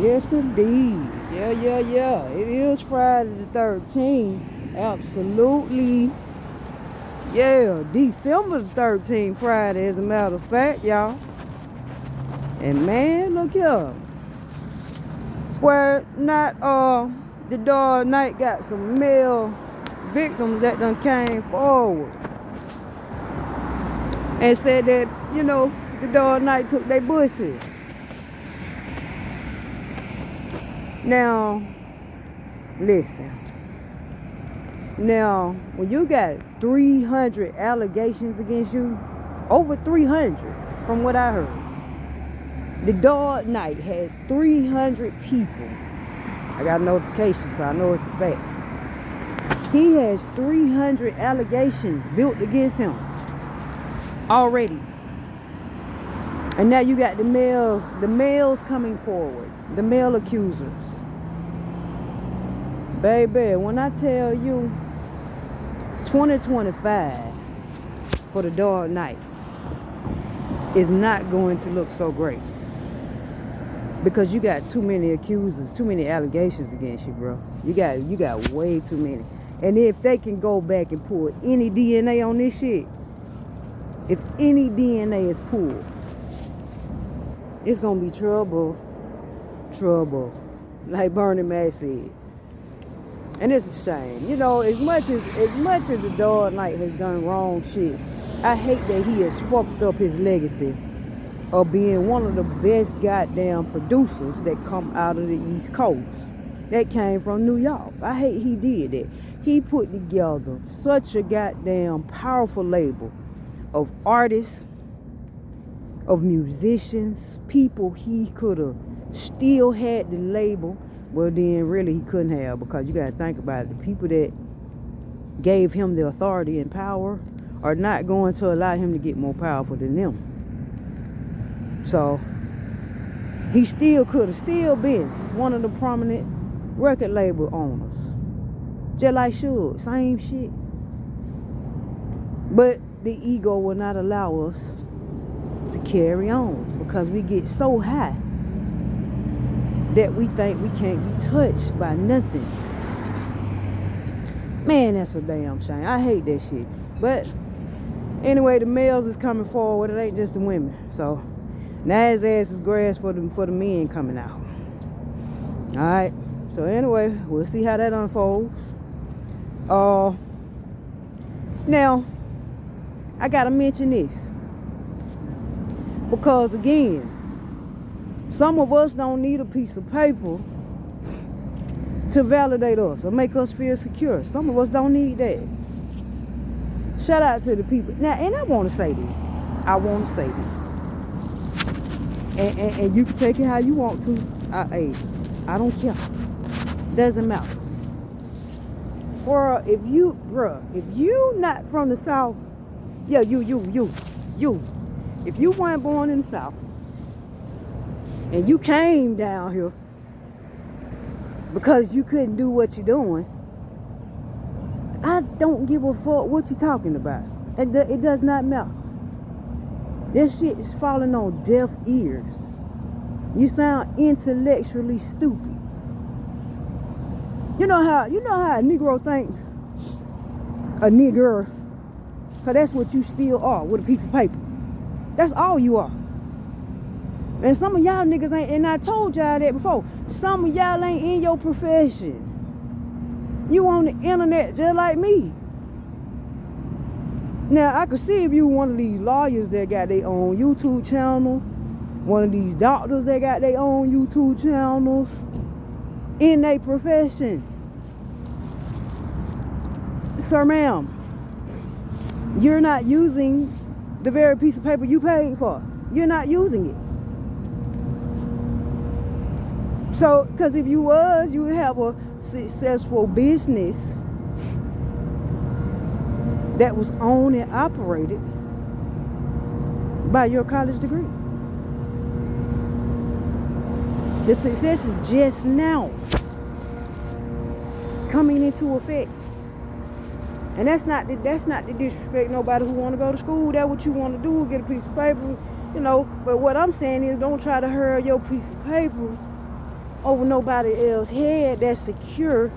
Yes, indeed. Yeah. It is Friday the 13th. Absolutely. Yeah, December the 13th, Friday, as a matter of fact, y'all. And man, look here. Well, not the dog night got some male victims that done came forward and said that, the dog night took their pussy. Now, listen. Now, when you got 300 allegations against you, over 300 from what I heard, the dog night has 300 people. I got a notification, so I know it's the facts. He has 300 allegations built against him already. And now you got the males coming forward, the male accusers. Baby, when I tell you 2025 for the dog night is not going to look so great. Because you got too many accusers, too many allegations against you, bro. You got way too many. And if they can go back and pull any DNA on this shit, if any DNA is pulled, it's gonna be trouble. Like Bernie Mac said. And it's a shame. As much as the dog night has done wrong shit, I hate that he has fucked up his legacy of being one of the best goddamn producers that come out of the East Coast. That came from New York. I hate he did that. He put together such a goddamn powerful label of artists, of musicians, people he could have still had the label. Well, then really he couldn't have, because you got to think about it. The people that gave him the authority and power are not going to allow him to get more powerful than them. So he still could have still been one of the prominent record label owners. Just like Suge, same shit. But the ego will not allow us to carry on, because we get so high that we think we can't be touched by nothing. Man, that's a damn shame. I hate that shit. But anyway, the males is coming forward. It ain't just the women. So now his ass is grass for the men coming out. Alright. So anyway, we'll see how that unfolds. Now, I gotta mention this. Because again, some of us don't need a piece of paper to validate us or make us feel secure. Some of us don't need that. Shout out to the people. Now, and I want to say this. And you can take it how you want to. I don't care. Doesn't matter. If you not from the South, yeah, you. If you weren't born in the South, and you came down here because you couldn't do what you're doing, I don't give a fuck what you're talking about. It does not matter. This shit is falling on deaf ears. You sound intellectually stupid. You know how a Negro think a nigger, because that's what you still are with a piece of paper. That's all you are. And some of y'all niggas ain't, and I told y'all that before, some of y'all ain't in your profession. You on the internet just like me. Now, I could see if you one of these lawyers that got their own YouTube channel, one of these doctors that got their own YouTube channels, in their profession. Sir, ma'am, you're not using the very piece of paper you paid for. You're not using it. So, because if you was, you would have a successful business that was owned and operated by your college degree. The success is just now coming into effect. And that's not to disrespect nobody who want to go to school. That's what you want to do, get a piece of paper, But what I'm saying is, don't try to hurl your piece of paper over nobody else's head that's secure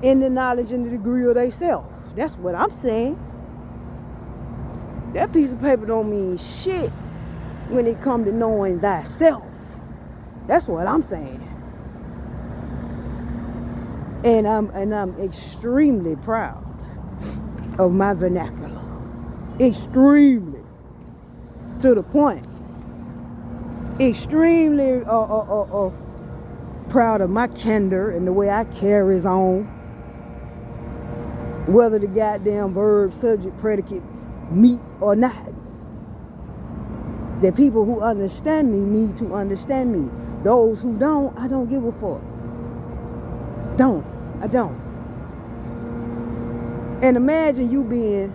in the knowledge and the degree of themselves. That's what I'm saying. That piece of paper don't mean shit when it comes to knowing thyself. That's what I'm saying. And I'm extremely proud of my vernacular. Extremely. To the point. Extremely proud of my candor and the way I carries on. Whether the goddamn verb, subject, predicate meet or not. The people who understand me need to understand me. Those who don't, I don't give a fuck. I don't. And imagine you being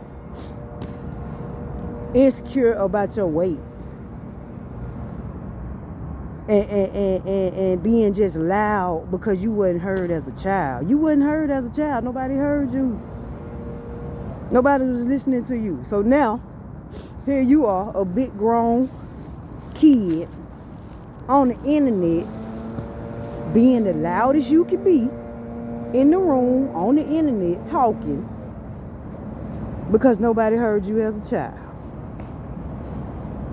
insecure about your weight. And being just loud because you wasn't heard as a child. You wasn't heard as a child. Nobody heard you. Nobody was listening to you. So now, here you are, a big grown kid on the internet, being the loudest you can be in the room, on the internet, talking because nobody heard you as a child.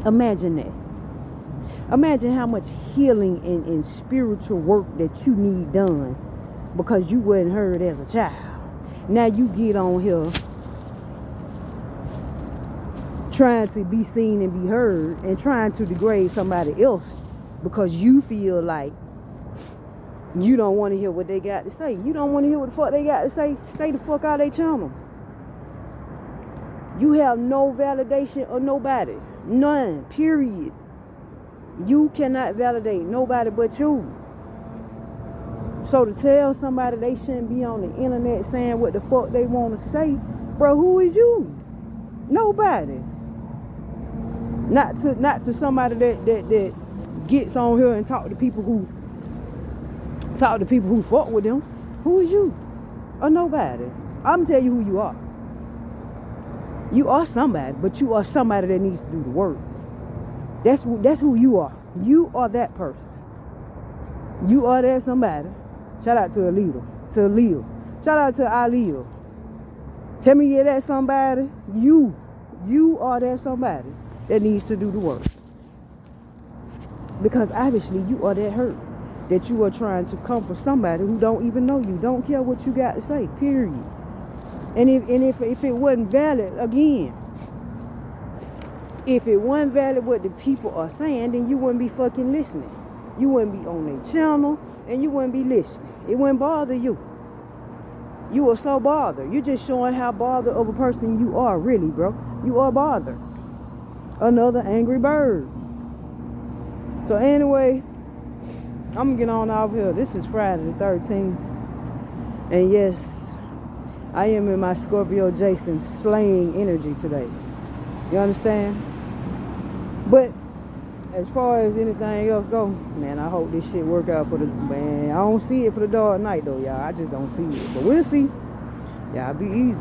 Imagine that. Imagine how much healing and spiritual work that you need done because you wasn't heard as a child. Now you get on here trying to be seen and be heard and trying to degrade somebody else because you feel like you don't want to hear what they got to say. You don't want to hear what the fuck they got to say. Stay the fuck out of their channel. You have no validation of nobody. None. Period. You cannot validate nobody but you. So to tell somebody they shouldn't be on the internet saying what the fuck they want to say, bro, who is you? Nobody. Not to somebody that gets on here and talk to people who fuck with them. Who is you? Or nobody. I'm telling you who you are. You are somebody, but you are somebody that needs to do the work. That's who you are. You are that person. You are that somebody. Shout out to Aaliyah. Shout out to Aaliyah. Tell me you're that somebody. You are that somebody that needs to do the work. Because obviously you are that hurt. That you are trying to comfort somebody who don't even know you. Don't care what you got to say. Period. And if it wasn't valid, again, if it wasn't valid what the people are saying, then you wouldn't be fucking listening. You wouldn't be on their channel, and you wouldn't be listening. It wouldn't bother you. You are so bothered. You're just showing how bothered of a person you are, really, bro. You are bothered. Another angry bird. So anyway, I'm gonna get on off here. This is Friday the 13th. And yes, I am in my Scorpio Jason slaying energy today. You understand? But as far as anything else go, man, I hope this shit work out for the man. I don't see it for the dark night though, y'all. I just don't see it. But we'll see. Y'all be easy.